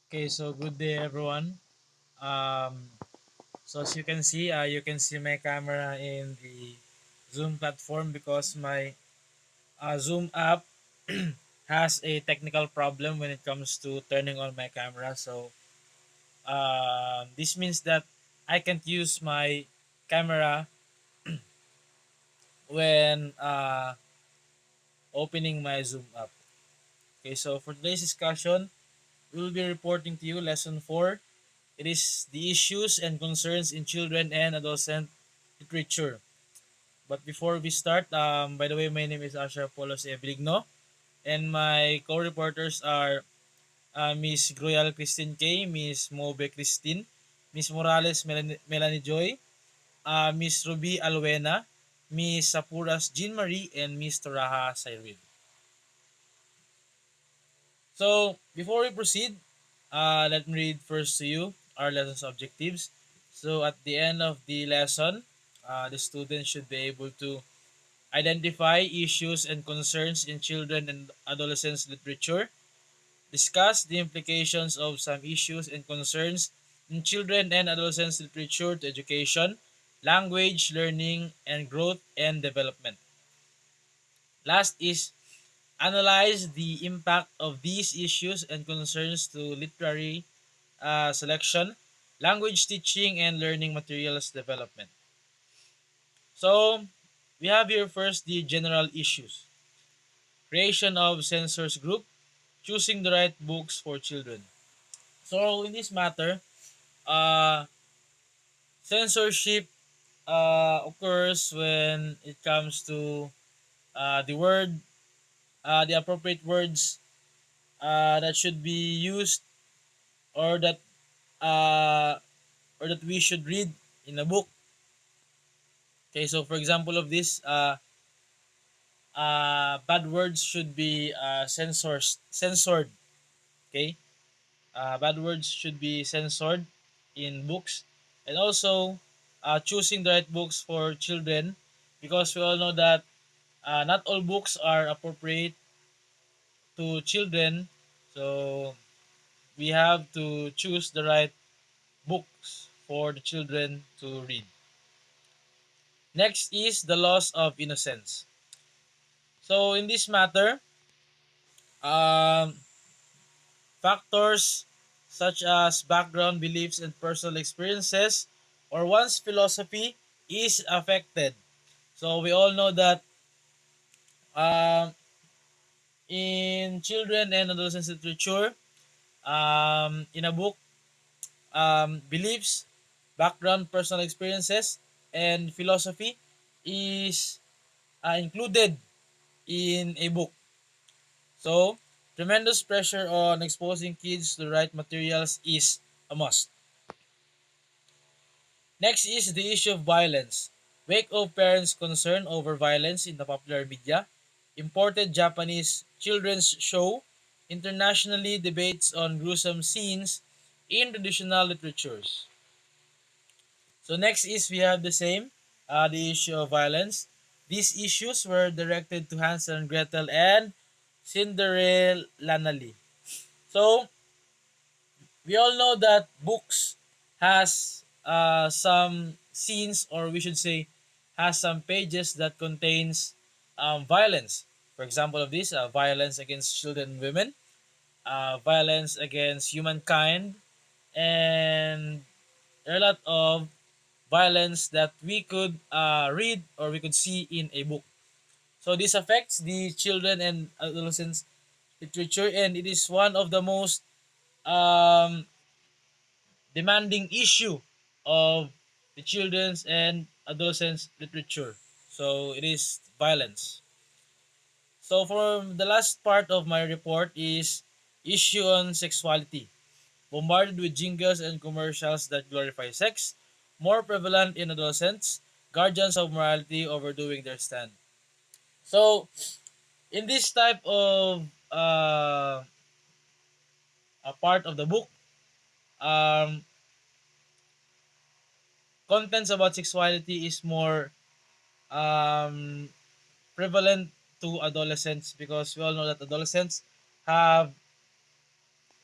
Okay, so good day everyone. Um, so as you can see my camera in the Zoom platform because my Zoom app has a technical problem when it comes to turning on my camera. So this means that I can't use my camera when opening my Zoom app. Okay, so for today's discussion, we will be reporting to you lesson 4. It is the issues and concerns in children and adolescent literature. But before we start, by the way, my name is Asha Polos Ebligno, and my co-reporters are Miss Groyal Christine K, Miss Mobe Christine, Miss Morales Melanie Joy, Miss Ruby Alwena, Miss Sapuras Jean Marie, and Miss Toraha Cyril. So before we proceed, let me read first to you our lesson's objectives. So at the end of the lesson, the students should be able to identify issues and concerns in children and adolescents literature, discuss the implications of some issues and concerns in children and adolescents literature to education, language, learning, and growth and development. Last is analyze the impact of these issues and concerns to literary selection, language teaching, and learning materials development. So, we have here first the general issues: creation of censors group, choosing the right books for children. So, in this matter, uh, censorship occurs when it comes to the word, the appropriate words that should be used or that uh, or that we should read in a book. Okay, so for example of this, bad words should be censored. Okay, bad words should be censored in books, and also choosing the right books for children, because we all know that not all books are appropriate to children. So we have to choose the right books for the children to read. Next is the loss of innocence. So in this matter, um, factors such as background beliefs and personal experiences or one's philosophy is affected. So we all know that um, in children and adolescent literature, in a book, beliefs, background, personal experiences, and philosophy is included in a book. So, tremendous pressure on exposing kids to the right materials is a must. Next is the issue of violence. Wake of parents' concern over violence in the popular media. Imported Japanese children's show. Internationally debates on gruesome scenes in traditional literatures. So next is we have the same, the issue of violence. These issues were directed to Hansel and Gretel and Cinderella Lanali. So we all know that books has some scenes, or we should say has some pages that contains violence. For example of this, violence against children and women, violence against humankind, and there are a lot of violence that we could read or we could see in a book. So this affects the children and adolescents literature, and it is one of the most um, demanding issue of the children's and adolescents literature. So it is violence. So for the last part of my report is issue on sexuality. Bombarded with jingles and commercials that glorify sex, more prevalent in adolescents, guardians of morality overdoing their stand. So in this type of a part of the book, um, contents about sexuality is more um, prevalent to adolescents, because we all know that adolescents have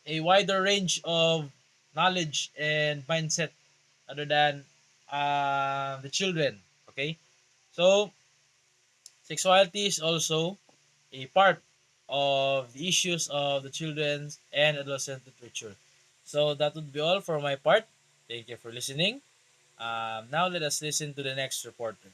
a wider range of knowledge and mindset other than the children. Okay, so sexuality is also a part of the issues of the children's and adolescent literature. So that would be all for my part. Thank you for listening. Now let us listen to the next reporter.